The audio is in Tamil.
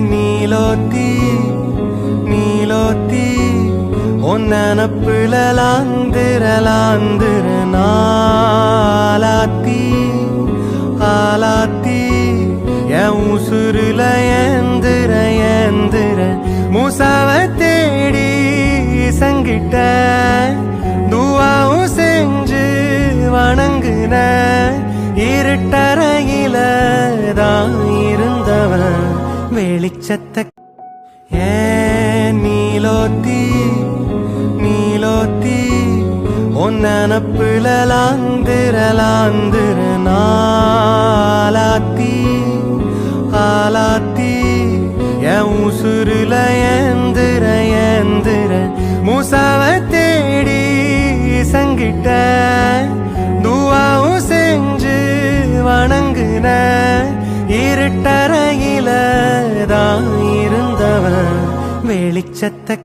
நீலோத்தி நீலோத்தி ஒன்னப்புல லாந்திர நாலாத்தி ஆலாத்தி என் உசுருல ஏந்திர மூசாவ தேடி சங்கிட்ட துவாவும் செஞ்சு வணங்குன இருட்டறையில தான் இருந்தவன் வெளிச்சத்தை நீலோத்தி நீலோத்தி ஒன்னப்புல லாந்திர நாலாத்தி ஆலாத்தி என் உசுருல ஏந்திர மூசாவ தேடி சங்கிட்ட துவாவும் செஞ்சு வணங்குன இருட்டறையில தான் இருந்தவன் வெளிச்சத்தை